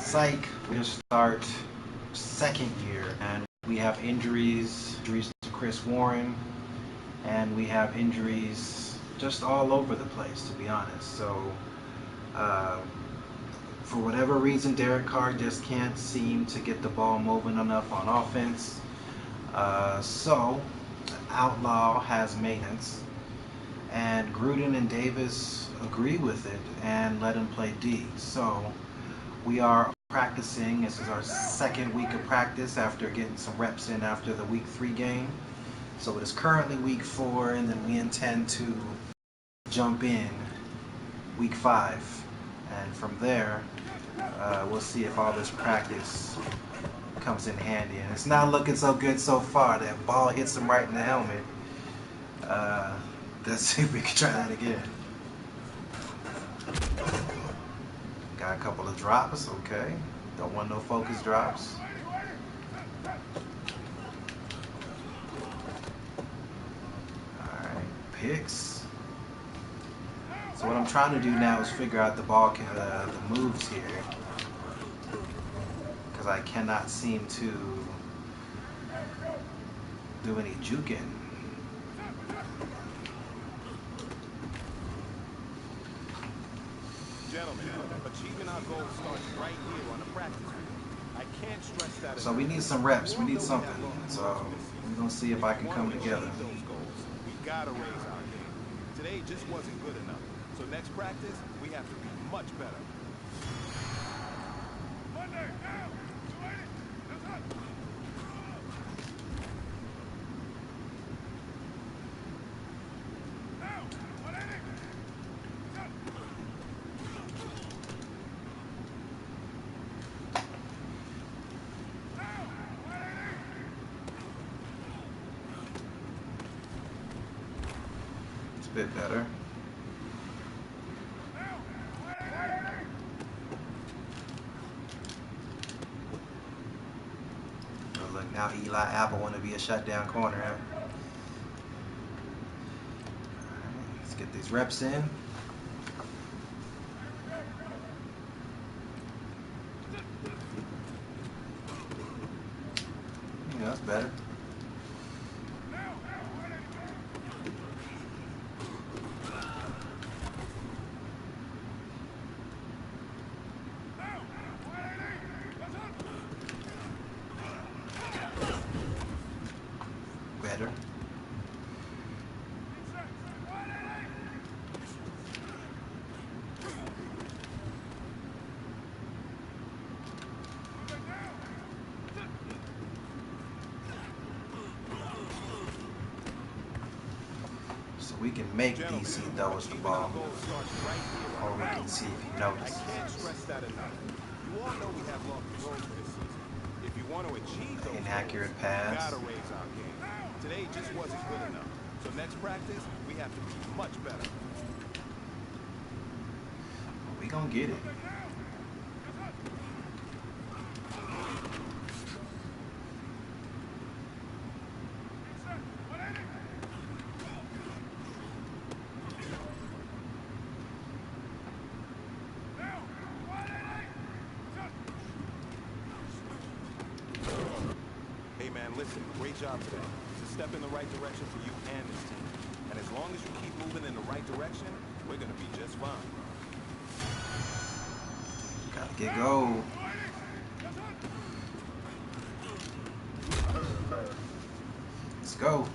Psych, we'll start second year, and we have injuries to Chris Warren, and we have injuries just all over the place, to be honest. So, for whatever reason, Derek Carr just can't seem to get the ball moving enough on offense. So, Outlaw has maintenance, and Gruden and Davis agree with it and let him play D. So, we are practicing. This is our second week of practice after getting some reps in after the week 3 game. So it is currently week 4, and then we intend to jump in week 5. And from there, we'll see if all this practice comes in handy. And it's not looking so good so far. That ball hits him right in the helmet. Let's see if we can try that again. Got a couple of drops, okay. Don't want no focus drops. Alright, picks. So what I'm trying to do now is figure out the moves here. Because I cannot seem to do any juking. Gentlemen, achieving our goal starts right here on the practice field. I can't stress that. So we need some reps. We need something. So we're gonna see if I can come together. We gotta raise our game. Today just wasn't good enough. So next practice, we have to be much better. Bit better. Oh, look, now Eli Apple want to be a shutdown corner. Huh? Right, let's get these reps in. Yeah, that's better. Better. So we can make DC throws the ball, or we can see if he notices. I can't stress that enough. You all know we have long goals for this season. If you want to achieve those Inaccurate goals, pass. we gotta raise our game. Today just wasn't good enough. So next practice, we have to be much better. We gonna get it. Hey man, listen, great job today. It's a step in the right direction for you and this team. And as long as you keep moving in the right direction, we're gonna be just fine. Gotta get goal. Let's go.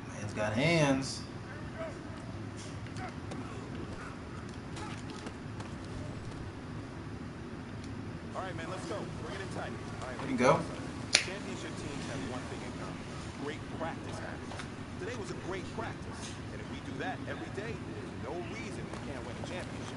Man's got hands. All right, man, let's go. Bring it in tight. All right, There you go. Championship teams have one thing in common. Great practice habits. Today was a great practice. And if we do that every day, there's no reason we can't win a championship.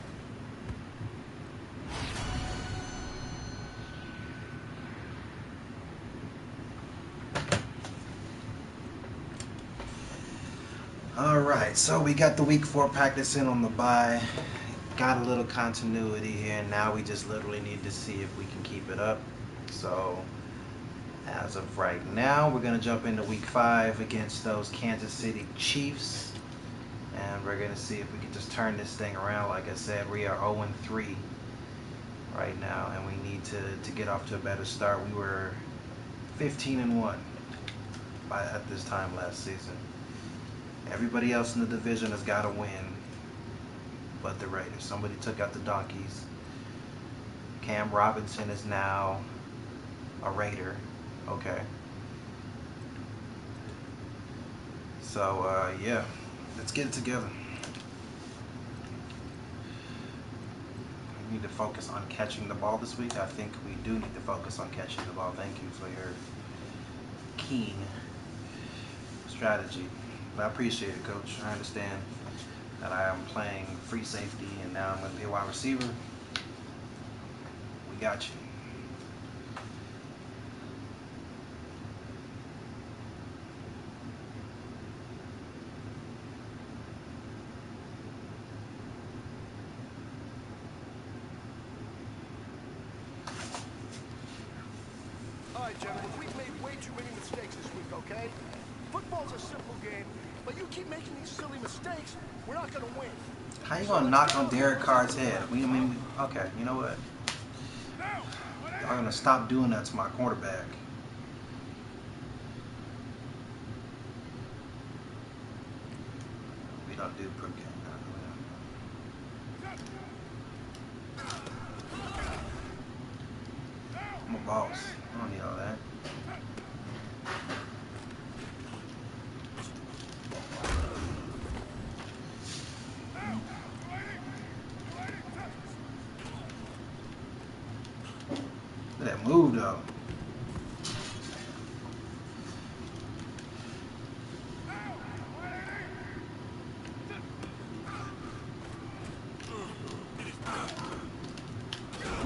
All Alright, so we got the week 4 practice in on the bye. Got a little continuity here. Now we just literally need to see if we can keep it up. So, as of right now, we're going to jump into week 5 against those Kansas City Chiefs. And we're going to see if we can just turn this thing around. Like I said, we are 0-3 right now, and we need to get off to a better start. We were 15-1 at this time last season. Everybody else in the division has got to win, but the Raiders. Somebody took out the Donkeys. Cam Robinson is now a Raider. Okay. So, yeah, let's get it together. We need to focus on catching the ball this week. I think we do need to focus on catching the ball. Thank you for your keen strategy. But I appreciate it, Coach. I understand that I am playing free safety and now I'm going to be a wide receiver. We got you. All right, gentlemen, we've made way too many mistakes this week, okay? Football's a simple game, but you keep making these silly mistakes, we're not going to win. How you going to knock on Derek Carr's head? Okay, you know what? I'm going to stop doing that to my quarterback. We don't do pregame. I'm a boss. I don't need all that. Look at that move, though.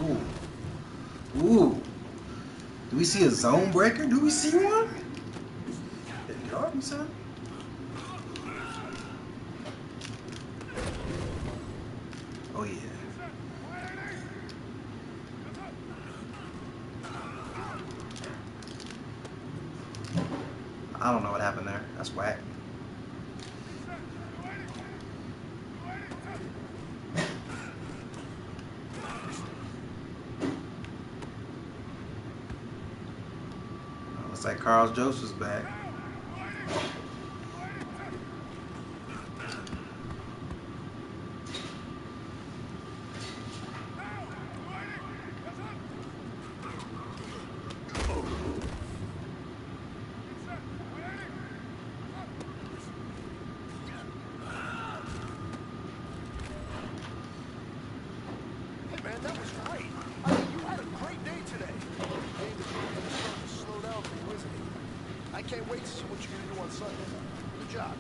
Ooh. Ooh. Do we see a zone breaker? Do we see one? Get off me, son. Oh, yeah. I don't know what happened there. That's whack. Looks like Carl Joseph's back. That was great. I mean, you had a great day today. The game is really starting to slow down for you, isn't it? I can't wait to see what you're going to do on Sunday. Good job.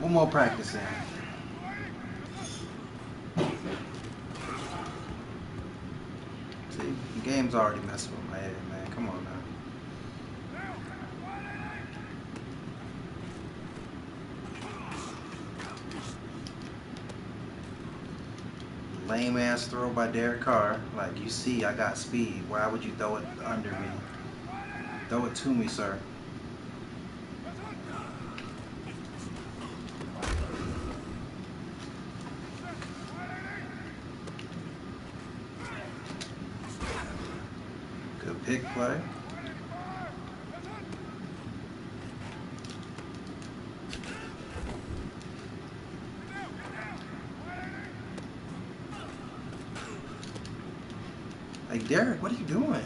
One more practice in. See, the game's already messing with my head, man. Come on now. Lame ass throw by Derek Carr. Like, you see, I got speed. Why would you throw it under me? Throw it to me, sir. Good pick play. Like, Derek, what are you doing?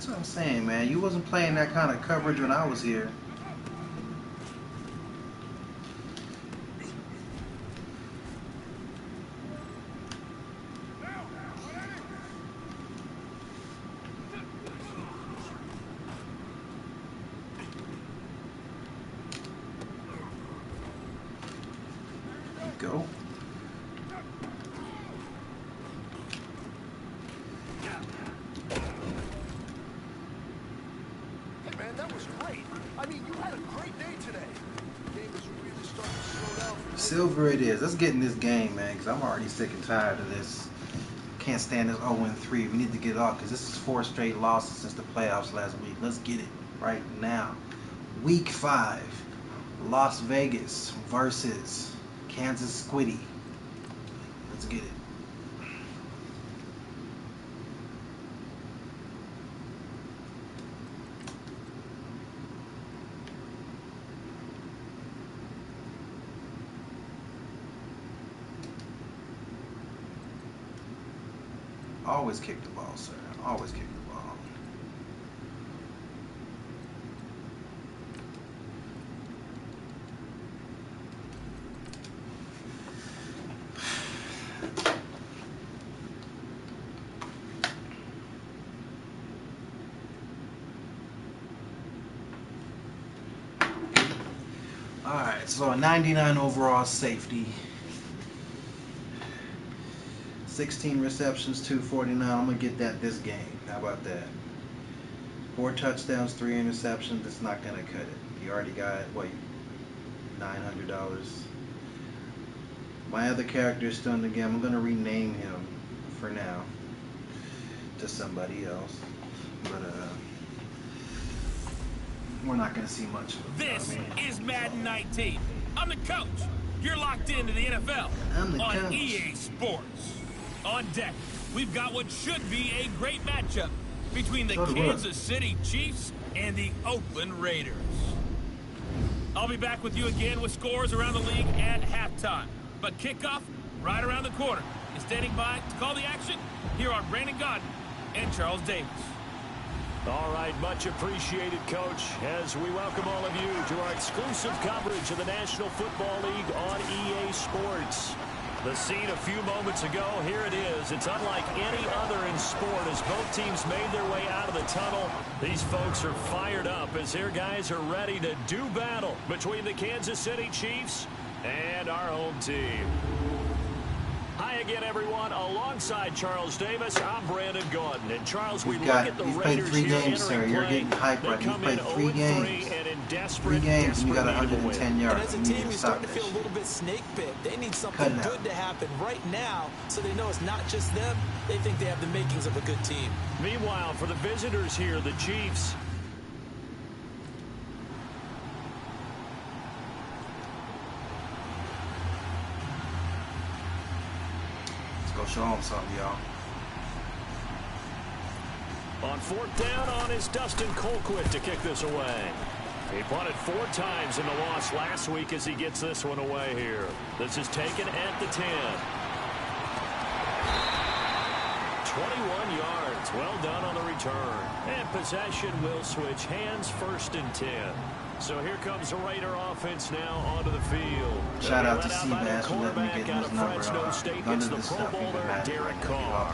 That's what I'm saying, man. You wasn't playing that kind of coverage when I was here. Go. Hey, man, that was great. I mean, you had a great day today. The game is really starting to slow down for you. Silver it is. Let's get in this game, man, because I'm already sick and tired of this. Can't stand this 0-3. We need to get it off because this is 4 straight losses since the playoffs last week. Let's get it right now. Week 5, Las Vegas versus Kansas Squiddy. Let's get it. Always kick the ball, sir. Always kick the ball. Alright, so a 99 overall safety. 16 receptions, 249. I'm going to get that this game. How about that? 4 touchdowns, 3 interceptions. That's not going to cut it. You already got, what, $900. My other character is still in the game. I'm going to rename him for now to somebody else. But, we're not going to see much of it. This is Madden 19. I'm the coach. You're locked into the NFL I'm the on coach. EA Sports. On deck, we've got what should be a great matchup between the Kansas City Chiefs and the Oakland Raiders. I'll be back with you again with scores around the league at halftime. But kickoff right around the corner. And standing by to call the action, here are Brandon Godden and Charles Davis. All right, much appreciated, Coach, as we welcome all of you to our exclusive coverage of the National Football League on EA Sports. The scene a few moments ago, here it is. It's unlike any other in sport as both teams made their way out of the tunnel. These folks are fired up as their guys are ready to do battle between the Kansas City Chiefs and our home team. Hi again, everyone. Alongside Charles Davis, I'm Brandon Godden. And Charles, we look at the Raiders played 3 here games, sir. You're getting hype right. You've played 3 games. And in 3 games, and you got 110 yards. And as a team, you're starting to feel a little bit snake bit. They need something good to happen right now so they know it's not just them. They think they have the makings of a good team. Meanwhile, for the visitors here, the Chiefs. Go show them something, y'all. On 4th down on is Dustin Colquitt to kick this away. He punted 4 times in the loss last week as he gets this one away here. This is taken at the 10. 21 yards. Well done on the return. And possession will switch hands, 1st and 10. So here comes the Raider offense now onto the field. Shout out to Seabass for letting me get his number on. None of this stuff even matters right now.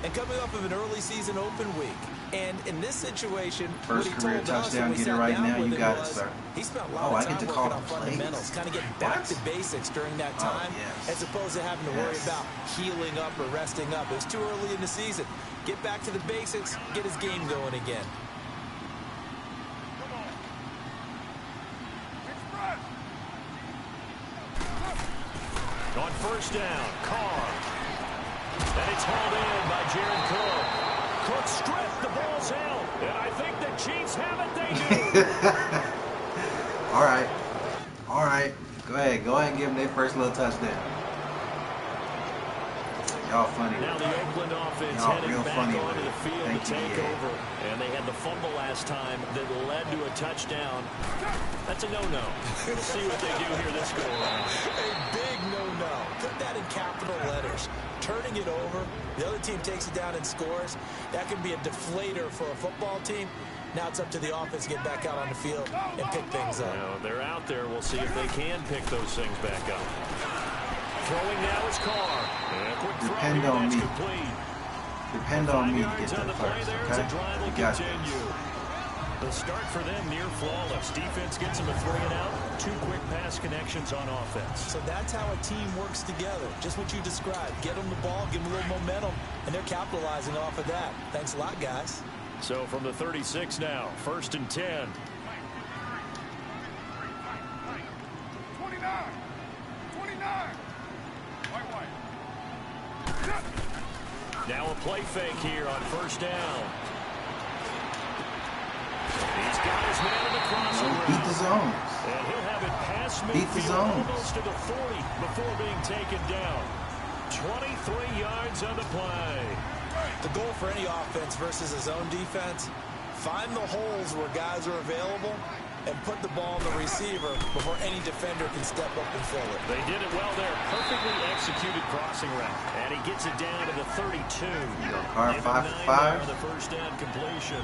And coming off of an early season open week, and in this situation, first career touchdown, get it right now. You got it, sir. He spent a lot of time working on fundamentals, kind of getting back to basics during that time, as opposed to having to worry about healing up or resting up. It was too early in the season. Get back to the basics, get his game going again. On 1st down, Carr. And it's hauled in by Jared Cook. Cook stripped, the ball's out. And I think the Chiefs have it, they do. All right. All right. Go ahead and give them their first little touchdown. Y'all funny. Now the Oakland offense heading back onto the field to take over. And they had the fumble last time that led to a touchdown. That's a no-no. We'll see what they do here this go around. A big no-no. Put that in capital letters. turning it over. The other team takes it down and scores. That can be a deflator for a football team. Now it's up to the offense to get back out on the field and pick things up. Now they're out there. We'll see if they can pick those things back up. Throwing now is Carr. And a quick throw here, that's complete. Depend on me to get that first, okay? You got this. The start for them near flawless. Defense gets them a 3 and out. 2 quick pass connections on offense. So that's how a team works together. Just what you described. Get them the ball, give them a little momentum, and they're capitalizing off of that. Thanks a lot, guys. So from the 36 now, 1st and 10. 29. 29. White. Now a play fake here on 1st down. He's got his man in the crossover. Beat the zones. And he'll have it past Beat the midfield zones. almost to the 40 before being taken down. 23 yards on the play. The goal for any offense versus a zone defense, find the holes where guys are available and put the ball on the receiver before any defender can step up and fill it. They did it well there. Perfectly executed crossing route. And he gets it down to the 32. Carr 5 for 5. On the 1st down completion.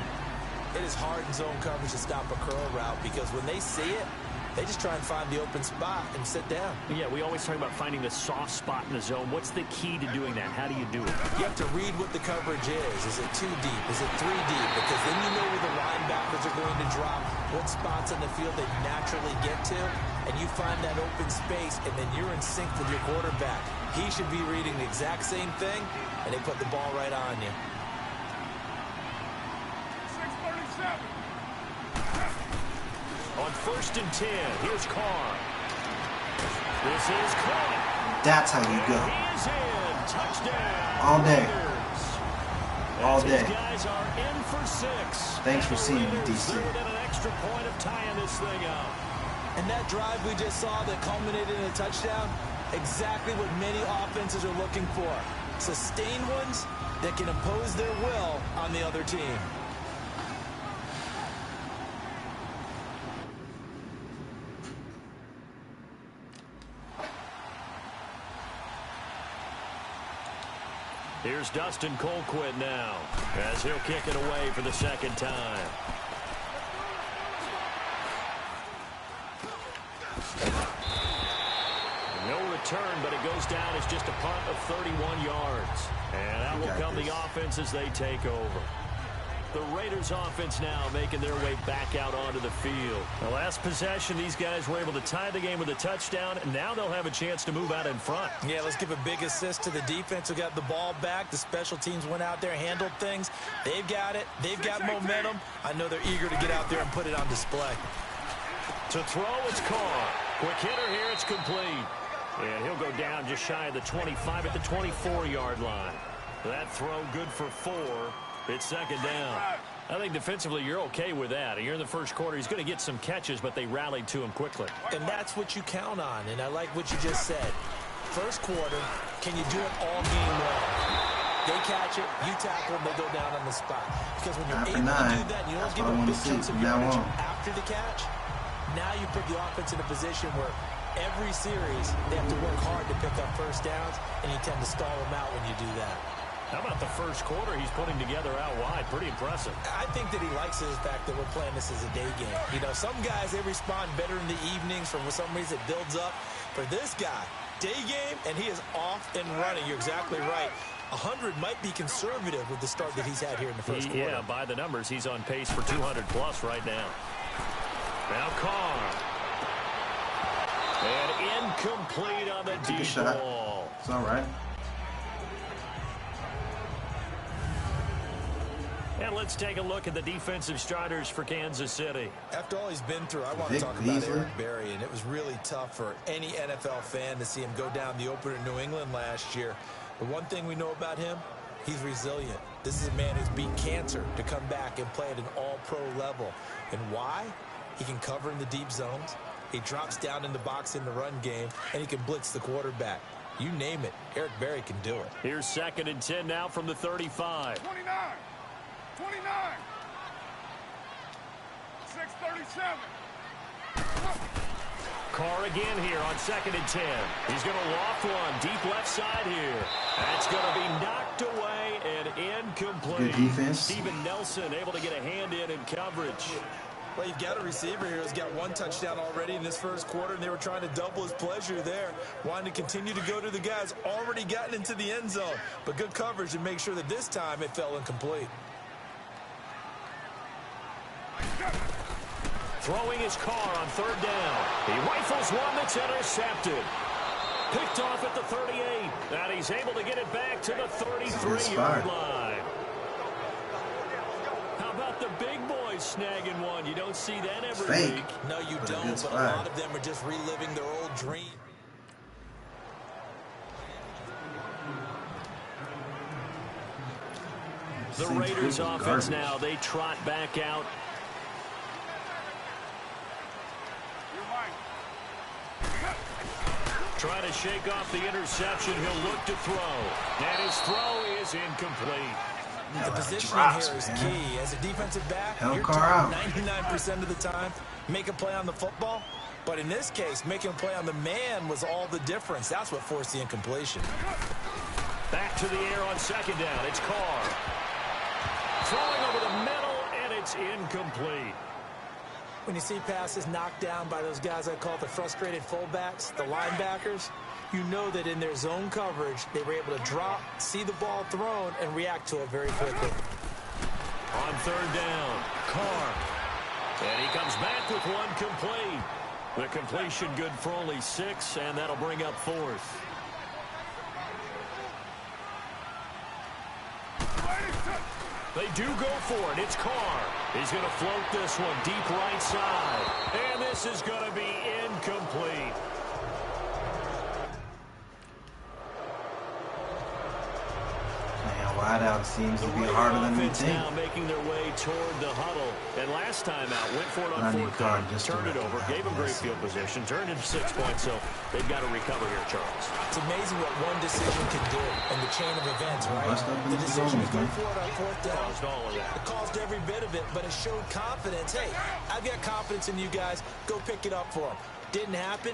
It is hard in zone coverage to stop a curl route because when they see it, they just try and find the open spot and sit down. Yeah, we always talk about finding the soft spot in the zone. What's the key to doing that? How do you do it? You have to read what the coverage is. Is it 2 deep? Is it 3 deep? Because then you know where the linebackers are going to drop, what spots on the field they naturally get to, and you find that open space, and then you're in sync with your quarterback. He should be reading the exact same thing, and they put the ball right on you. 637. On 1st and 10, here's Carr. This is caught. That's how you go. He is in. Touchdown. All day. All These day. guys are in for 6. Thanks for seeing me, DC. They're within an extra point of tying this thing up. And that drive we just saw that culminated in a touchdown, exactly what many offenses are looking for. Sustained ones that can impose their will on the other team. Here's Dustin Colquitt now, as he'll kick it away for the 2nd time. No return, but it goes down as just a punt of 31 yards. And that will come the offense as they take over. The Raiders offense now making their way back out onto the field. The last possession, these guys were able to tie the game with a touchdown, and now they'll have a chance to move out in front. Yeah, let's give a big assist to the defense who got the ball back. The special teams went out there, handled things. They've got it. They've got momentum. I know they're eager to get out there and put it on display. To throw, it's Carr. Quick hitter here, it's complete. And he'll go down just shy of the 25 at the 24-yard line. That throw good for 4. It's 2nd down. I think defensively you're okay with that. You're in the 1st quarter. He's going to get some catches, but they rallied to him quickly. And that's what you count on, and I like what you just said. 1st quarter, can you do it all game long? They catch it, you tackle them, they go down on the spot. Because when you're able to do that, you don't give them big chunks of yardage after the catch. Now you put the offense in a position where every series they have to work hard to pick up 1st downs, and you tend to stall them out when you do that. How about the 1st quarter he's putting together out wide? Pretty impressive. I think that he likes the fact that we're playing this as a day game. You know, some guys, they respond better in the evenings. For some reason, it builds up. For this guy, day game, and he is off and running. You're exactly right. 100 might be conservative with the start that he's had here in the 1st quarter. Yeah, by the numbers, he's on pace for 200-plus right now. Now Carr. And incomplete on the deep ball. It's all right. And let's take a look at the defensive starters for Kansas City. After all he's been through, I want to talk about Eric Berry, and it was really tough for any NFL fan to see him go down the opener in New England last year. But one thing we know about him, he's resilient. This is a man who's beat cancer to come back and play at an all-pro level. And why? He can cover in the deep zones. He drops down in the box in the run game, and he can blitz the quarterback. You name it, Eric Berry can do it. Here's 2nd and 10 now from the 35. 29. 29. 637. Carr again here on 2nd and 10. He's going to loft one deep left side here. That's going to be knocked away and incomplete. Good defense. Steven Nelson able to get a hand in coverage. Well, you've got a receiver here who's got 1 touchdown already in this first quarter, and they were trying to double his pleasure there. Wanting to continue to go to the guys already gotten into the end zone. But good coverage to make sure that this time it fell incomplete. Throwing his Carr on 3rd down. He rifles one that's intercepted. Picked off at the 38. And he's able to get it back to the 33-yard line. How about the big boys snagging one? You don't see that every week. No, you don't, but a lot of them are just reliving their old dream. The Raiders offense now, they trot back out. Trying to shake off the interception. He'll look to throw. And his throw is incomplete. The positioning here is key. As a defensive back, you're trying 99% of the time make a play on the football. But in this case, making a play on the man was all the difference. That's what forced the incompletion. Back to the air on 2nd down. It's Carr. Throwing over the middle, and it's incomplete. When you see passes knocked down by those guys I call the frustrated fullbacks, the linebackers, you know that in their zone coverage, they were able to drop, see the ball thrown, and react to it very quickly. On 3rd down, Carr. And he comes back with one complete. The completion good for only 6, and that'll bring up 4th. They do go for it. It's Carr. He's going to float this one deep right side. And this is going to be incomplete. Wideout seems to be harder than we think. Now making their way toward the huddle. And last time out, went for it on 4th down. Turned it over, gave him great field position, turned into 6 points. So they've got to recover here, Charles. It's amazing what one decision can do in the chain of events, right? The decision to go for it on 4th down. Caused all of that. It caused every bit of it, but it showed confidence. Hey, I've got confidence in you guys. Go pick it up for them. Didn't happen.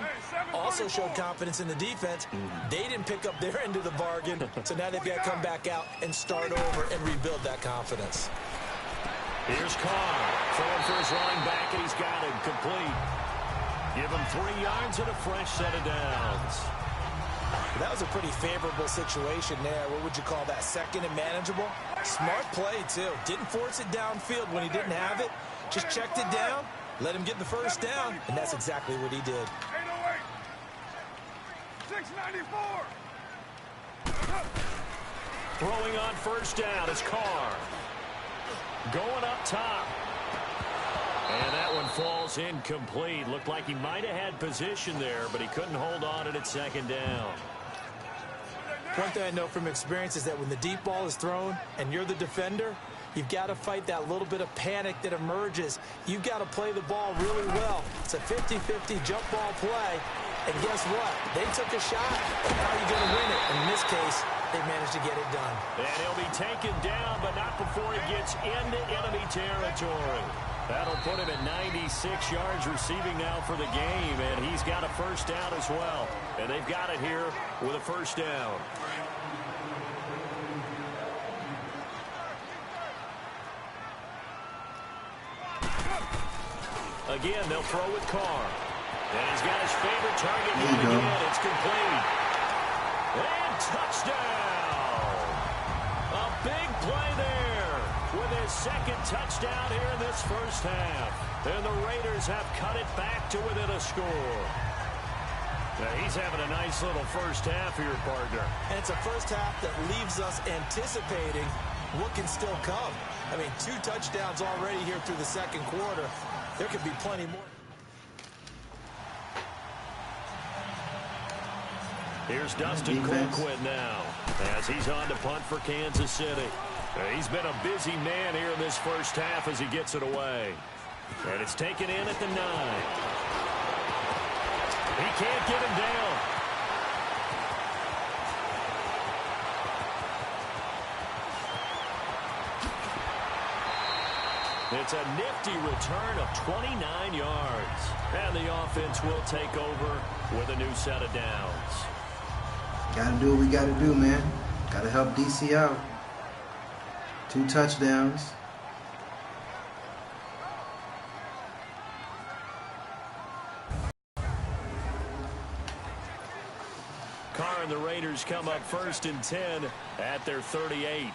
Also showed confidence in the defense. They didn't pick up their end of the bargain, so now they've got to come back out and start over and rebuild that confidence. Here's Carr. Throwing for his running back, and he's got it complete. Give him 3 yards and a fresh set of downs. That was a pretty favorable situation there. What would you call that? 2nd and manageable? Smart play, too. Didn't force it downfield when he didn't have it. Just checked it down. Let him get the 1st down, and that's exactly what he did. 808. 694. Throwing on 1st down is Carr. Going up top. And that one falls incomplete. Looked like he might have had position there, but he couldn't hold on it at 2nd down. One thing I know from experience is that when the deep ball is thrown and you're the defender, you've got to fight that little bit of panic that emerges. You've got to play the ball really well. It's a 50-50 jump ball play. And guess what? They took a shot, and now you're going to win it. In this case, they managed to get it done. And he'll be taken down, but not before he gets into enemy territory. That'll put him at 96 yards receiving now for the game, and he's got a 1st down as well. And they've got it here with a 1st down. Again, they'll throw with Carr. And he's got his favorite target yet again. It's complete. And touchdown! A big play there with his 2nd touchdown here in this 1st half. And the Raiders have cut it back to within a score. Now he's having a nice little 1st half here, partner. And it's a 1st half that leaves us anticipating what can still come. I mean, 2 touchdowns already here through the 2nd quarter. There could be plenty more. Here's Dustin Colquitt now as he's on to punt for Kansas City. He's been a busy man here in this 1st half as he gets it away. And it's taken in at the 9. He can't get him down. It's a nifty return of 29 yards. And the offense will take over with a new set of downs. Gotta do what we gotta do, man. Gotta help DC out. 2 touchdowns. Carr and the Raiders come up 1st and 10 at their 38.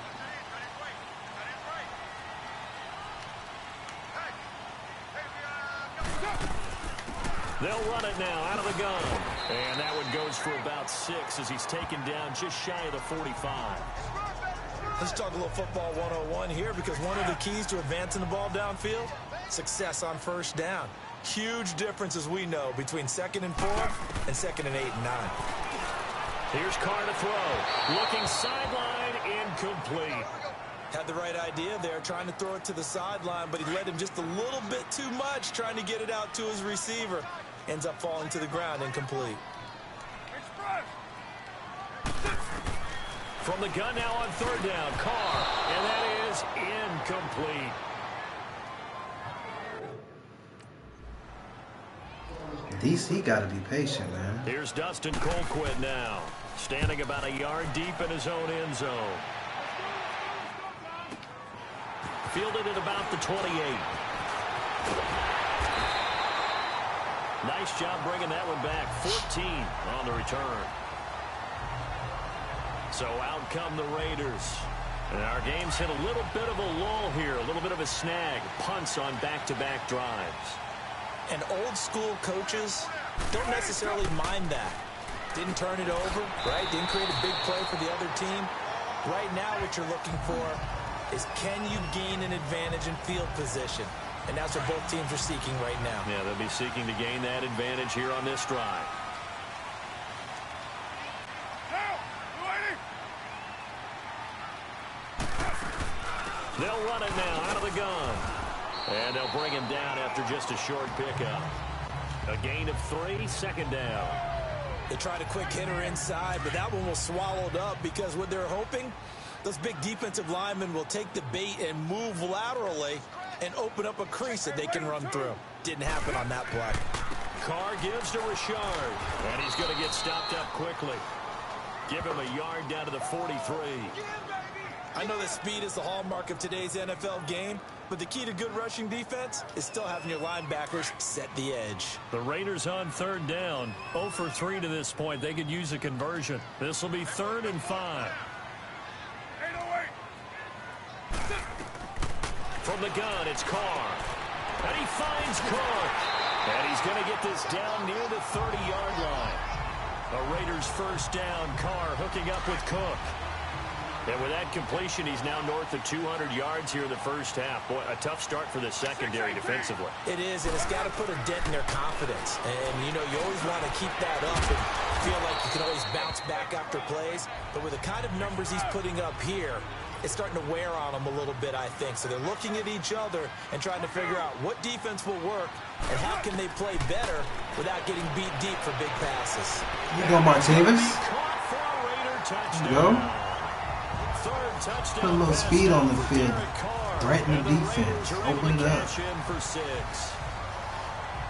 They'll run it now out of the gun. And that one goes for about 6 as he's taken down just shy of the 45. Let's talk a little football 101 here, because one of the keys to advancing the ball downfield, success on 1st down. Huge difference, as we know, between 2nd and 4 and 2nd and 8 and 9. Here's Carr to throw. Looking sideline, incomplete. Had the right idea there, trying to throw it to the sideline, but he led him just a little bit too much, trying to get it out to his receiver. Ends up falling to the ground, incomplete. From the gun now on 3rd down, Carr, and that is incomplete. DC got to be patient, man. Here's Dustin Colquitt now, standing about a yard deep in his own end zone. Fielded at about the 28. Nice job bringing that one back. 14 on the return. So out come the Raiders. And our game's hit a little bit of a lull here, a little bit of a snag. Punts on back-to-back drives. And old school coaches don't necessarily mind that. Didn't turn it over, right? Didn't create a big play for the other team. Right now what you're looking for is, can you gain an advantage in field position? And that's what both teams are seeking right now. Yeah, they'll be seeking to gain that advantage here on this drive. They'll run it now out of the gun. And they'll bring him down after just a short pickup. A gain of 3, 2nd down. They tried a quick hitter inside, but that one was swallowed up, because what they're hoping, those big defensive linemen will take the bait and move laterally and open up a crease that they can run through. Didn't happen on that play. Carr gives to Richard, and he's going to get stopped up quickly. Give him a yard down to the 43. I know that speed is the hallmark of today's NFL game, but the key to good rushing defense is still having your linebackers set the edge. The Raiders on 3rd down. 0 for 3 to this point. They could use a conversion. This will be 3rd and 5. From the gun, it's Carr. And he finds Cook. And he's going to get this down near the 30-yard line. A Raiders 1st down. Carr hooking up with Cook. And with that completion, he's now north of 200 yards here in the 1st half. Boy, a tough start for the secondary defensively. It is, and it's got to put a dent in their confidence. And, you know, you always want to keep that up and feel like you can always bounce back after plays. But with the kind of numbers he's putting up here, it's starting to wear on them a little bit, I think. So they're looking at each other and trying to figure out what defense will work and how can they play better without getting beat deep for big passes. You go, Martavis. You go. Put a little speed on the field. Threaten the defense. Open it up.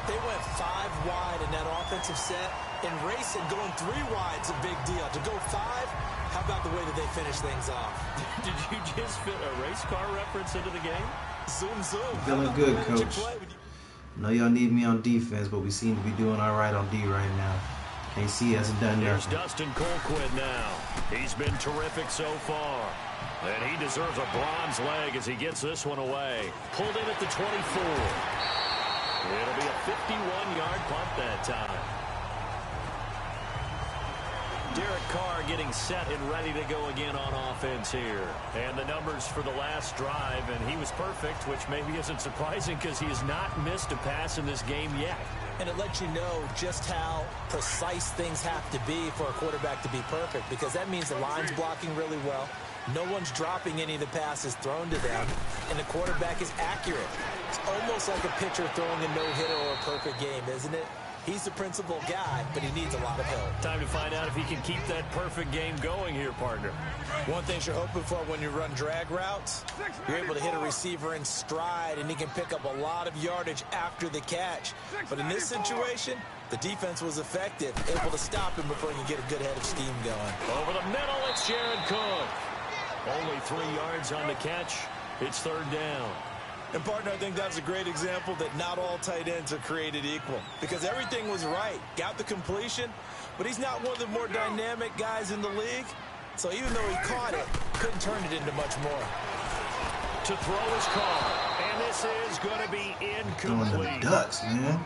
They went 5 wide in that offensive set. And racing, going 3 wide is a big deal. To go 5, how about the way that they finish things off? Did you just fit a race car reference into the game? Zoom, zoom. Feeling good, Coach. I know y'all need me on defense, but we seem to be doing all right on D right now. KC hasn't done Here's nothing. Dustin Colquitt now. He's been terrific so far. And he deserves a bronze leg as he gets this one away. Pulled in at the 24. It'll be a 51-yard punt that time. Derek Carr getting set and ready to go again on offense here. And the numbers for the last drive, and he was perfect, which maybe isn't surprising because he has not missed a pass in this game yet. And it lets you know just how precise things have to be for a quarterback to be perfect, because that means the line's blocking really well. No one's dropping any of the passes thrown to them, and the quarterback is accurate. It's almost like a pitcher throwing a no-hitter or a perfect game, isn't it? He's the principal guy, but he needs a lot of help. Time to find out if he can keep that perfect game going here, partner. One thing you're hoping for when you run drag routes, you're able to hit a receiver in stride, and he can pick up a lot of yardage after the catch. But in this situation, the defense was effective, able to stop him before he can get a good head of steam going. Over the middle, it's Jared Cook. Only 3 yards on the catch. It's third down. And, partner, I think that's a great example that not all tight ends are created equal, because everything was right. Got the completion, but he's not one of the more dynamic guys in the league. So even though he caught it, couldn't turn it into much more. To throw his call, and this is going to be incomplete. Ducks, man.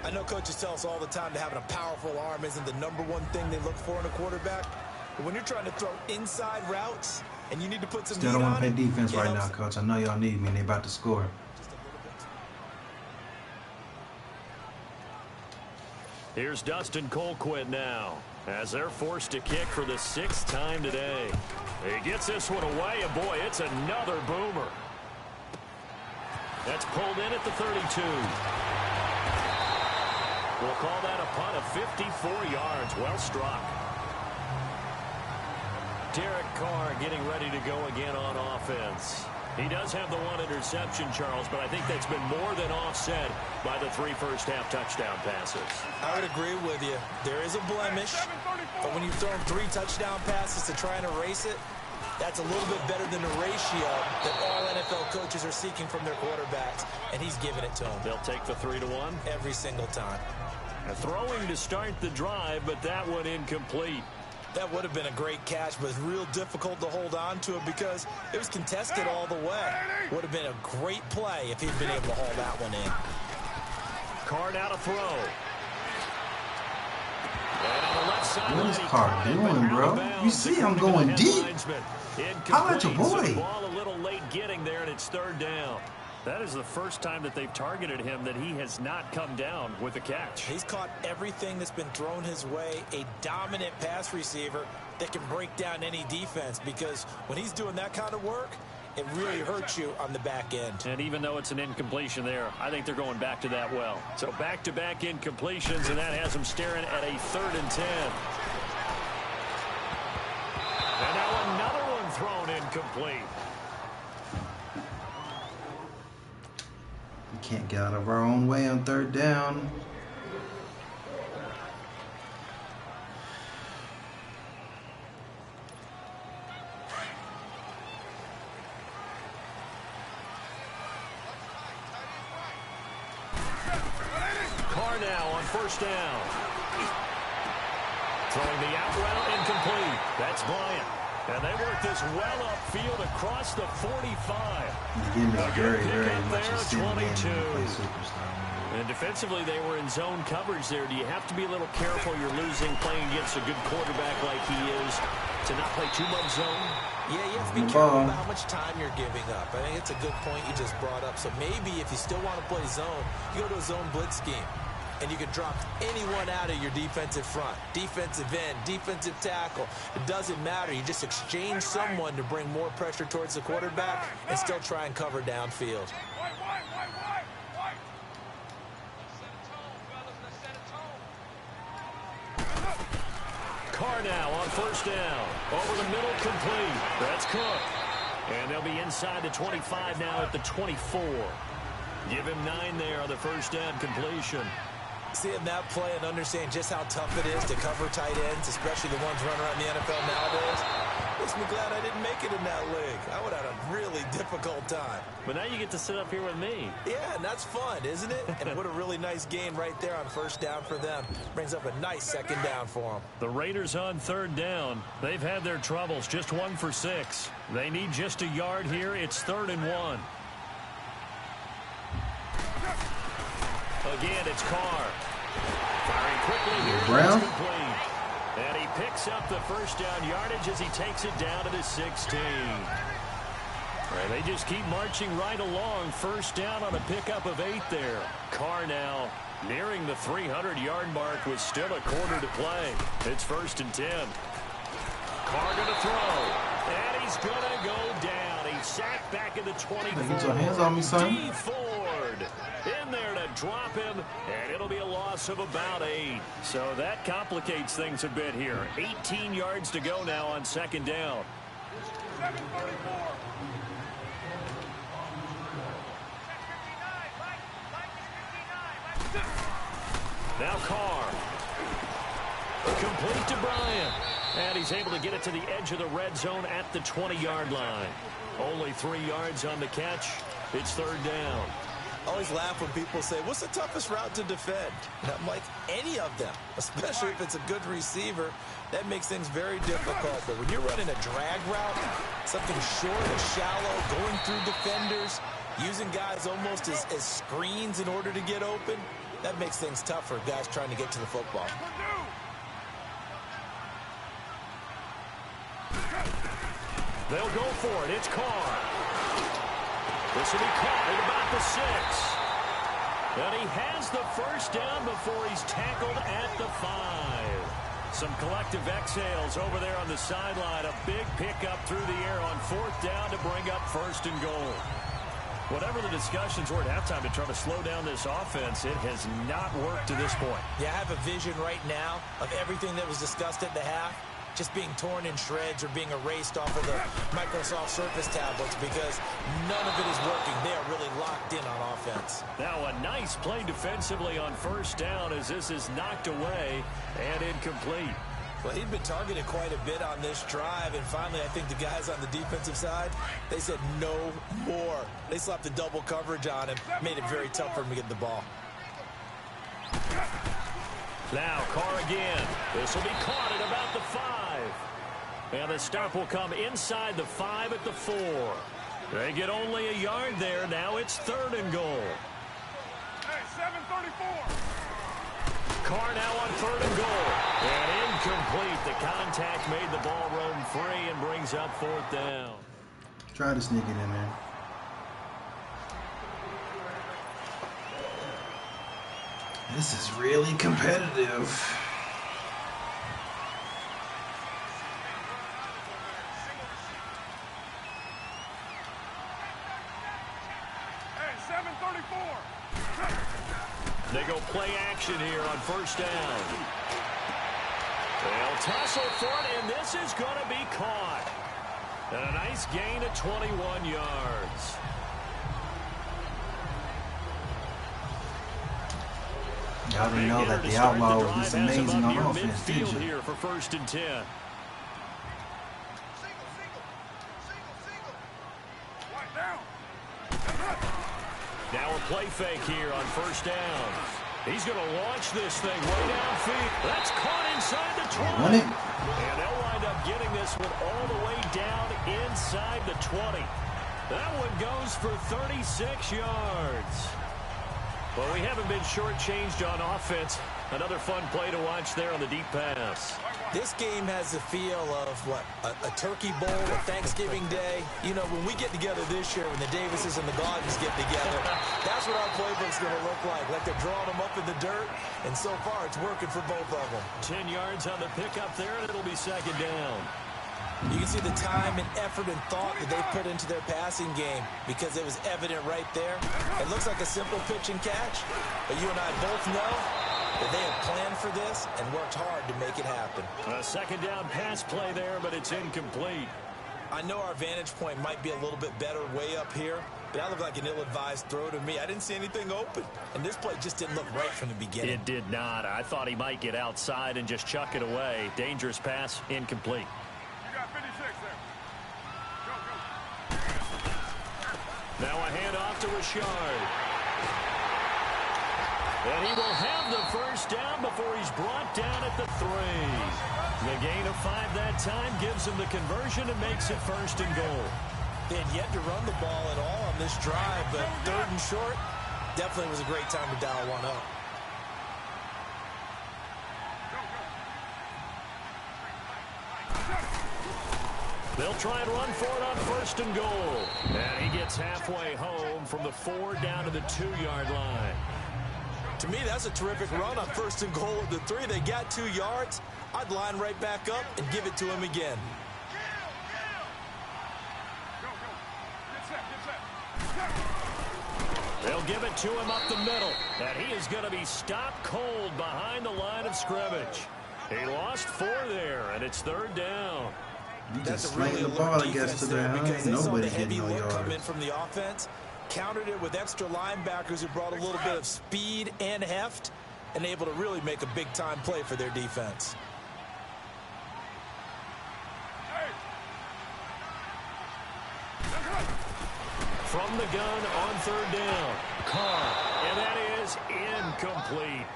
I know coaches tell us all the time that having a powerful arm isn't the #1 thing they look for in a quarterback. But when you're trying to throw inside routes and you need to put some Still don't want to play defense right now, Coach. I know y'all need me and they about to score. Here's Dustin Colquitt now, as they're forced to kick for the 6th time today. He gets this one away, and boy, it's another boomer. That's pulled in at the 32. We'll call that a punt of 54 yards. Well struck. Derek Carr getting ready to go again on offense. He does have the 1 interception, Charles, but I think that's been more than offset by the 3 first-half touchdown passes. I would agree with you. There is a blemish, but when you've thrown 3 touchdown passes to try and erase it, that's a little bit better than the ratio that all NFL coaches are seeking from their quarterbacks, and he's giving it to them. They'll take the 3-1 every single time. Throwing to start the drive, but that one incomplete. That would have been a great catch, but it's real difficult to hold on to it because it was contested all the way. Would have been a great play if he'd been able to haul that one in. Carr now to throw. And on the left side, what is Carr doing, bro? You see I'm going deep. How about your boy? Ball a little late getting there, and it's third down. That is the first time that they've targeted him that he has not come down with a catch. He's caught everything that's been thrown his way, a dominant pass receiver that can break down any defense, because when he's doing that kind of work, it really hurts you on the back end. And even though it's an incompletion there, I think they're going back to that well. So back-to-back incompletions, and that has them staring at a 3rd and 10. And now another one thrown incomplete. Can't get out of our own way on 3rd down. Carr now on 1st down. Throwing the out route incomplete. That's Bryant. And they work this well upfield across the 45. The game is very much a sim game when you play Superstar. And defensively, they were in zone coverage there. Do you have to be a little careful you're losing playing against a good quarterback like he is to not play too much zone? Yeah, you have to be careful about how much time you're giving up. I think it's a good point you just brought up. So maybe if you still want to play zone, you go to a zone blitz scheme. And you can drop anyone out of your defensive front, defensive end, defensive tackle. It doesn't matter. You just exchange someone to bring more pressure towards the quarterback and still try and cover downfield. Carr now on 1st down. Over the middle, complete. That's Cook. And they'll be inside the 25 now at the 24. Give him 9 there on the 1st down completion. Seeing that play and understand just how tough it is to cover tight ends, especially the ones running around the NFL nowadays, makes me glad I didn't make it in that league. I would have had a really difficult time. But now you get to sit up here with me. Yeah, and that's fun, isn't it? And what a really nice game right there on 1st down for them. Brings up a nice 2nd down for them. The Raiders on 3rd down. They've had their troubles, just 1 for 6. They need just a yard here. It's 3rd and 1. Again, it's Carr. Firing quickly here. Brown. And he picks up the 1st down yardage as he takes it down to the 16. Right, they just keep marching right along. 1st down on a pickup of 8 there. Carr now nearing the 300-yard mark with still a quarter to play. It's 1st and 10. Carr going to throw. And he's going to go down. He's sacked back at the 24. Get your hands on me, son. D. Ford in there to drop him, and it'll be a loss of about 8. So that complicates things a bit here. 18 yards to go now on second down. 7:34. Now Carr. Complete to Bryant. And he's able to get it to the edge of the red zone at the 20-yard line. Only 3 yards on the catch. It's third down. I always laugh when people say, what's the toughest route to defend? And I'm like, any of them, especially if it's a good receiver. That makes things very difficult. But when you're running a drag route, something short and shallow, going through defenders, using guys almost as screens in order to get open, that makes things tough for guys trying to get to the football. They'll go for it. It's Carr. This will be caught at about the 6. And he has the first down before he's tackled at the 5. Some collective exhales over there on the sideline. A big pickup through the air on fourth down to bring up first and goal. Whatever the discussions were at halftime to try to slow down this offense, it has not worked to this point. Yeah, I have a vision right now of everything that was discussed at the half just being torn in shreds or being erased off of the Microsoft Surface tablets because none of it is working. They are really locked in on offense. Now a nice play defensively on first down as this is knocked away and incomplete. Well, he'd been targeted quite a bit on this drive, and finally I think the guys on the defensive side, they said no more. They slapped the double coverage on him, made it very tough for him to get the ball. Now Carr again. This will be caught at about the 5. And the stop will come inside the 5 at the 4. They get only a yard there. Now it's third and goal. Hey, 7:34. Carr now on third and goal. And incomplete. The contact made the ball roam free and brings up fourth down. Try to sneak it in there. This is really competitive. Hey, 7:34. They go play action here on first down. They'll tussle for it, and this is going to be caught. And a nice gain of 21 yards. Y'all didn't know that the Outlaw was amazing on offense, did you? Here for first and 10. Now a play fake here on first down. He's going to launch this thing way downfield. That's caught inside the 20. And they'll wind up getting this one all the way down inside the 20. That one goes for 36 yards. Well, we haven't been shortchanged on offense. Another fun play to watch there on the deep pass. This game has the feel of, what, a turkey bowl, a Thanksgiving Day. You know, when we get together this year, when the Davises and the Gaudens get together, that's what our playbook's going to look like. Like they're drawing them up in the dirt, and so far it's working for both of them. 10 yards on the pickup there, and it'll be second down. You can see the time and effort and thought that they put into their passing game because it was evident right there. It looks like a simple pitch and catch, but you and I both know that they have planned for this and worked hard to make it happen. A second down pass play there, but it's incomplete. I know our vantage point might be a little bit better way up here, but that looked like an ill-advised throw to me. I didn't see anything open, and this play just didn't look right from the beginning. It did not. I thought he might get outside and just chuck it away. Dangerous pass, incomplete. You got 56 there. Go, go. Now a handoff to Richard. And he will have the first down before he's brought down at the 3. The gain of 5 that time gives him the conversion and makes it first and goal. They had yet to run the ball at all on this drive, but third and short definitely was a great time to dial one up. They'll try and run for it on first and goal. And he gets halfway home from the 4 down to the 2-yard line. To me, that's a terrific run on first and goal at the 3. They got 2 yards. I'd line right back up and give it to him again. Go, go. Get set, get set. They'll give it to him up the middle, and he is going to be stopped cold behind the line of scrimmage. He lost 4 there, and it's 3rd down. You just slaying the ball, I guess, to there. Ain't nobody getting no yards. Come in from the offense, countered it with extra linebackers who brought a little bit of speed and heft, and able to really make a big-time play for their defense. From the gun on 3rd down, Carr, and that is incomplete.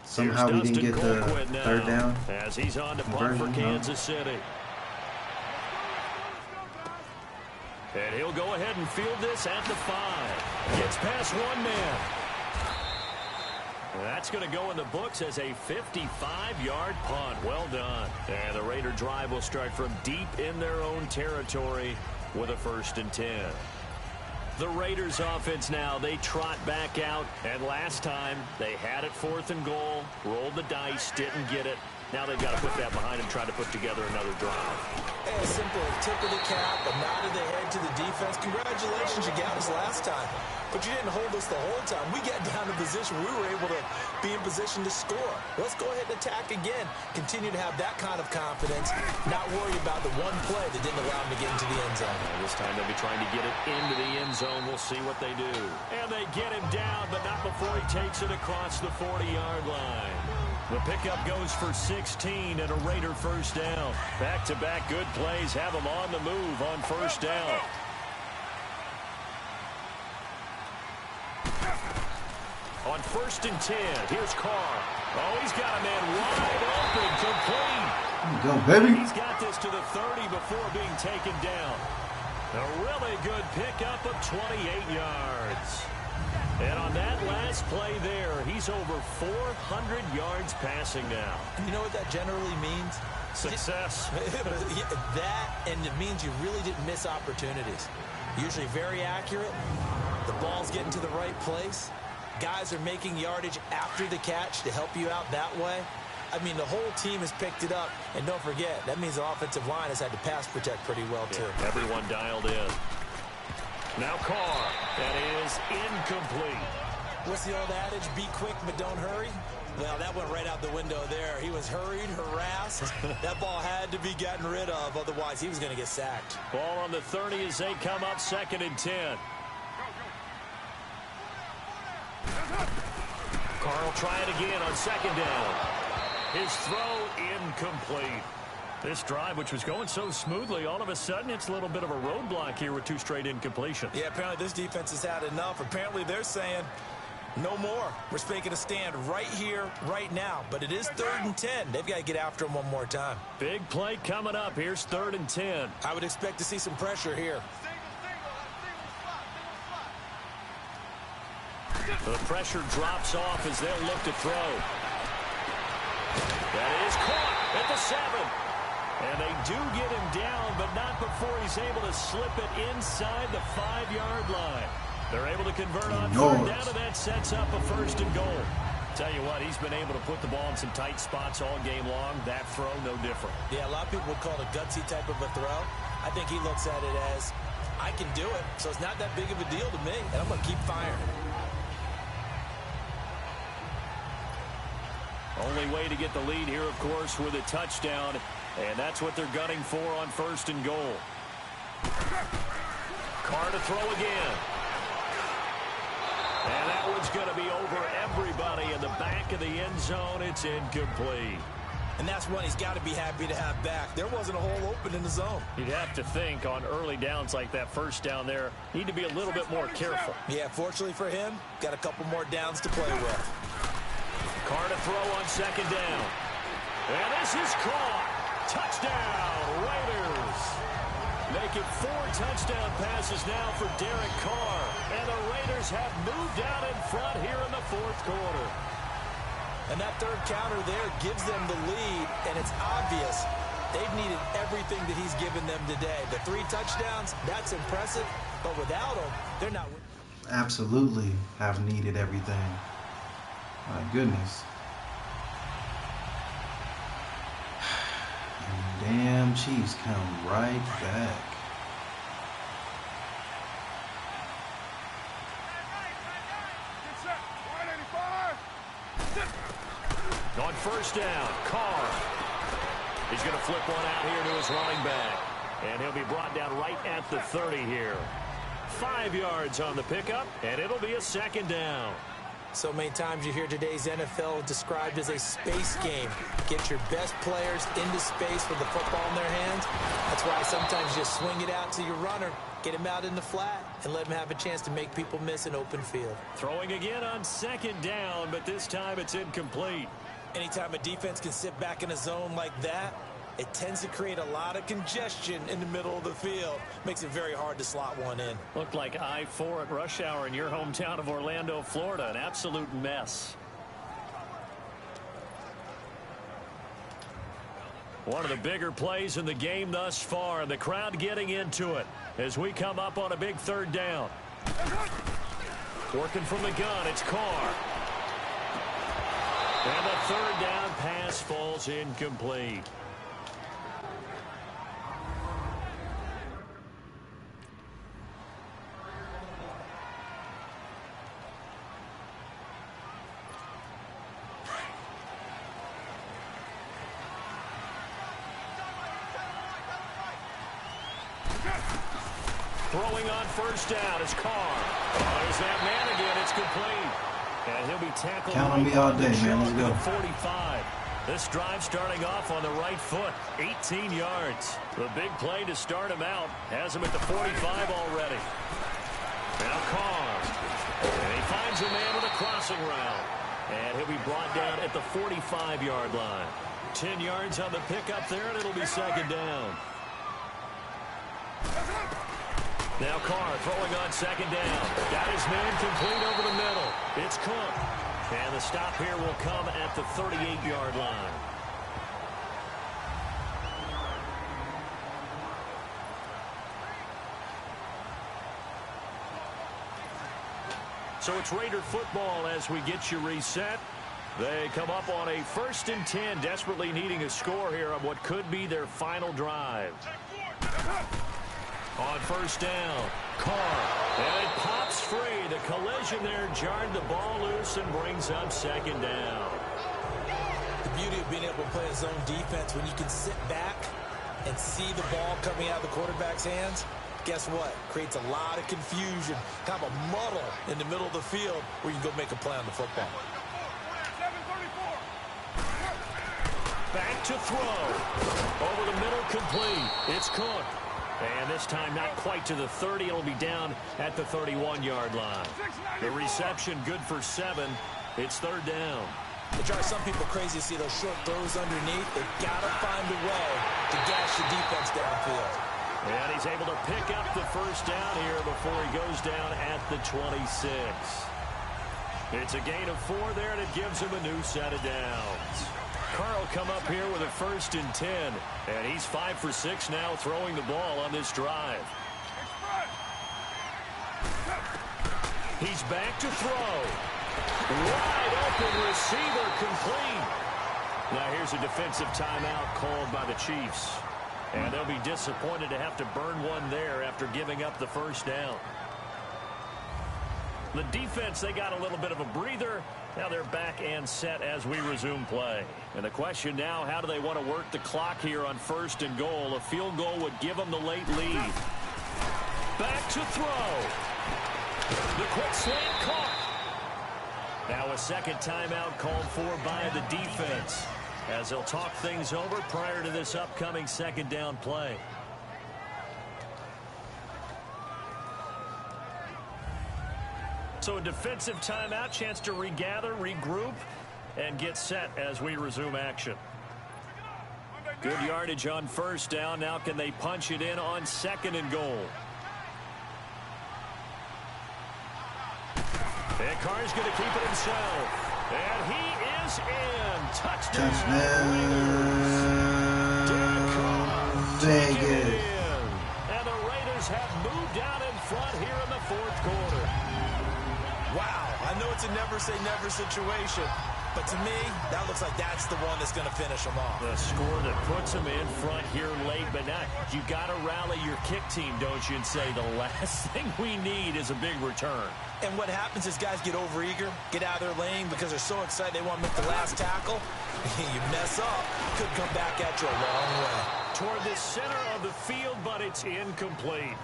Somehow we didn't get the 3rd down. As he's on to punt for Kansas City. And he'll go ahead and field this at the 5. Gets past 1 man. That's going to go in the books as a 55-yard punt. Well done. And the Raider drive will start from deep in their own territory with a 1st and 10. The Raiders offense now, they trot back out, and last time they had it 4th and goal, rolled the dice, didn't get it. Now they've got to put that behind and try to put together another drive. Hey, simple tip of the cap, a nod of the head to the defense. Congratulations, you got us last time. But you didn't hold us the whole time. We got down to position. We were able to be in position to score. Let's go ahead and attack again. Continue to have that kind of confidence. Not worry about the one play that didn't allow them to get into the end zone. This time they'll be trying to get it into the end zone. We'll see what they do. And they get him down, but not before he takes it across the 40-yard line. The pickup goes for 16 and a Raider 1st down. Back-to-back good plays have them on the move on 1st down. On 1st and 10, here's Carr. Oh, he's got a man wide open, complete. Go, baby. He's got this to the 30 before being taken down. A really good pickup of 28 yards. And on that last play there, he's over 400 yards passing now. And you know what that generally means? Success. That, and it means you really didn't miss opportunities. Usually very accurate. The ball's getting to the right place. Guys are making yardage after the catch to help you out that way. I mean, the whole team has picked it up. And don't forget, that means the offensive line has had to pass protect pretty well, too. Yeah, everyone dialed in. Now Carr. That is incomplete. What's the old adage? Be quick, but don't hurry. Well, that went right out the window there. He was hurried, harassed. That ball had to be gotten rid of. Otherwise, he was going to get sacked. Ball on the 30 as they come up 2nd and 10. Carr will try it again on 2nd down. His throw incomplete. This drive, which was going so smoothly, all of a sudden it's a little bit of a roadblock here with 2 straight incompletions. Yeah, apparently this defense has had enough. Apparently they're saying no more. We're making a stand right here, right now. But it is 3rd and 10. They've got to get after him one more time. Big play coming up. Here's 3rd and 10. I would expect to see some pressure here. The pressure drops off as they'll look to throw. That is caught at the 7. And they do get him down, but not before he's able to slip it inside the 5-yard line. They're able to convert on 3rd down, and that sets up a 1st and goal. Tell you what, he's been able to put the ball in some tight spots all game long. That throw, no different. Yeah, a lot of people would call it a gutsy type of a throw. I think he looks at it as, I can do it, so it's not that big of a deal to me, and I'm going to keep firing. Only way to get the lead here, of course, with a touchdown. And that's what they're gunning for on 1st and goal. Carr to throw again. And that one's going to be over everybody in the back of the end zone. It's incomplete. And that's one he's got to be happy to have back. There wasn't a hole open in the zone. You'd have to think on early downs like that 1st down there, need to be a little bit more careful. Yeah, fortunately for him, got a couple more downs to play with. Carr to throw on 2nd down. And this is caught. Touchdown, Raiders. Making 4 touchdown passes now for Derek Carr. And the Raiders have moved out in front here in the 4th quarter. And that 3rd counter there gives them the lead, and it's obvious they've needed everything that he's given them today. The 3 touchdowns, that's impressive, but without them, they're not. Absolutely have needed everything. My goodness. Chiefs come right back. On first down, Carr. He's going to flip one out here to his running back. And he'll be brought down right at the 30 here. 5 yards on the pickup, and it'll be a second down. So many times you hear today's NFL described as a space game. Get your best players into space with the football in their hands. That's why sometimes you just swing it out to your runner, get him out in the flat, and let him have a chance to make people miss an open field. Throwing again on second down, but this time it's incomplete. Anytime a defense can sit back in a zone like that, it tends to create a lot of congestion in the middle of the field. Makes it very hard to slot one in. Looked like I-4 at rush hour in your hometown of Orlando, Florida. An absolute mess. One of the bigger plays in the game thus far. The crowd getting into it as we come up on a big third down. Working from the gun, it's Carr. And the third down pass falls incomplete. Throwing on first down is Carr. There's that man again. It's complete. And he'll be tackled. Count on me all day, man. Let's go. 45. This drive starting off on the right foot. 18 yards. The big play to start him out. Has him at the 45 already. Now Carr. And he finds a man with a crossing route. And he'll be brought down at the 45-yard line. 10 yards on the pickup there, and it'll be second down. Now Carr throwing on second down. Got his man complete over the middle. It's Cook. And the stop here will come at the 38-yard line. So it's Raider football as we get you reset. They come up on a 1st and 10, desperately needing a score here on what could be their final drive. On first down, Carr, and it pops free. The collision there jarred the ball loose and brings up second down. The beauty of being able to play a zone defense when you can sit back and see the ball coming out of the quarterback's hands, guess what? Creates a lot of confusion, kind of a muddle in the middle of the field where you can go make a play on the football. Back to throw. Over the middle, complete. It's Cook. And this time not quite to the 30. It'll be down at the 31-yard line. The reception good for 7. It's third down. It drives some people crazy to see those short throws underneath. They've got to find a way to gash the defense downfield. And he's able to pick up the first down here before he goes down at the 26. It's a gain of 4 there, and it gives him a new set of downs. Carr will come up here with a 1st and 10, and he's 5 for 6 now throwing the ball on this drive. He's back to throw. Wide open receiver, complete. Now here's a defensive timeout called by the Chiefs, and they'll be disappointed to have to burn one there after giving up the first down. The defense, they got a little bit of a breather. Now they're back and set as we resume play. And the question now, how do they want to work the clock here on 1st and goal? A field goal would give them the late lead. Back to throw. The quick slant caught. Now a second timeout called for by the defense as they'll talk things over prior to this upcoming second down play. So a defensive timeout, chance to regather, regroup, and get set as we resume action. Good yardage on first down. Now can they punch it in on 2nd and goal? And Carr's going to keep it himself. And he is in. Touchdown. Dang it. And the Raiders have moved out in front here in the 4th quarter. Wow, I know it's a never-say-never situation, But to me, that looks like that's the one that's going to finish them off. The score that puts them in front here late, but not. You got to rally your kick team, don't you, and say the last thing we need is a big return. And what happens is guys get overeager, get out of their lane because they're so excited they want to make the last tackle. You mess up, could come back at you a long way. Toward the center of the field, but it's incomplete.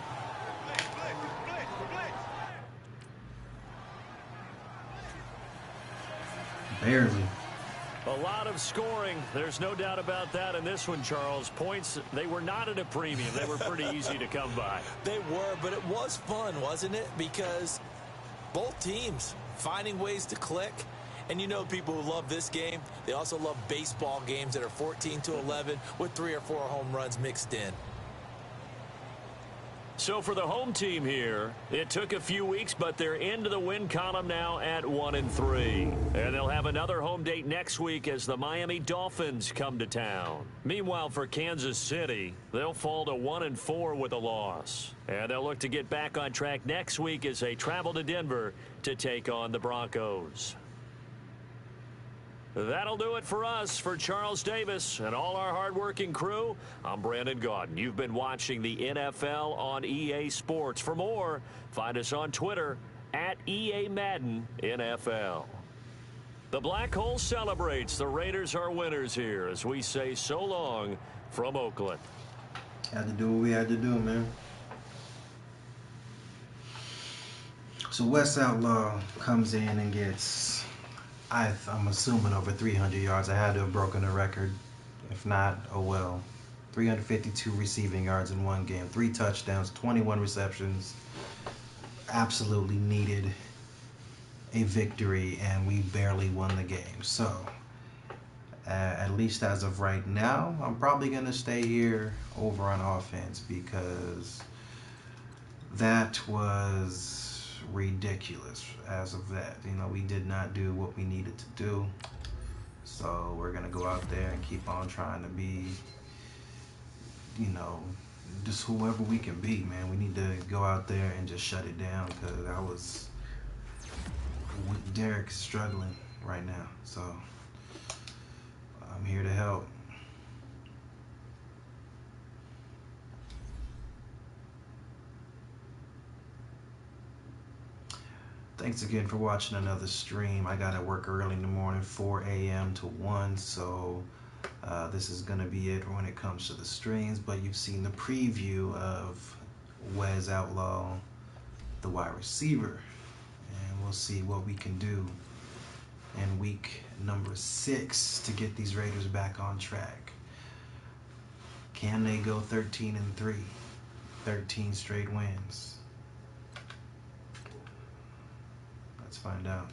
Barely. A lot of scoring. There's no doubt about that in this one, Charles. Points, they were not at a premium. They were pretty easy to come by. They were, but it was fun, wasn't it? Because both teams finding ways to click. And you know people who love this game, they also love baseball games that are 14-11 with 3 or 4 home runs mixed in. So for the home team here, it took a few weeks, but they're into the win column now at 1-3. And they'll have another home date next week as the Miami Dolphins come to town. Meanwhile, for Kansas City, they'll fall to 1-4 with a loss. And they'll look to get back on track next week as they travel to Denver to take on the Broncos. That'll do it for us. For Charles Davis and all our hardworking crew, I'm Brandon Gaudin. You've been watching the NFL on EA Sports. For more, find us on Twitter at EA Madden NFL. The Black Hole celebrates. The Raiders are winners here as we say so long from Oakland. Had to do what we had to do, man. So Wez Outlaw comes in and gets, I'm assuming, over 300 yards. I had to have broken the record. If not, oh well. 352 receiving yards in one game. 3 touchdowns, 21 receptions. Absolutely needed a victory, and we barely won the game. So, at least as of right now, I'm probably going to stay here over on offense because that was ridiculous as of that. You know, we did not do what we needed to do. So we're going to go out there and keep on trying to be, you know, just whoever we can be, man. We need to go out there and just shut it down because Derek's struggling right now. So I'm here to help. Thanks again for watching another stream. I got to work early in the morning, 4 a.m. to 1, so this is going to be it when it comes to the streams. But you've seen the preview of Wez Outlaw, the wide receiver, and we'll see what we can do in week number 6 to get these Raiders back on track. Can they go 13-3? 13 straight wins. Let's find out.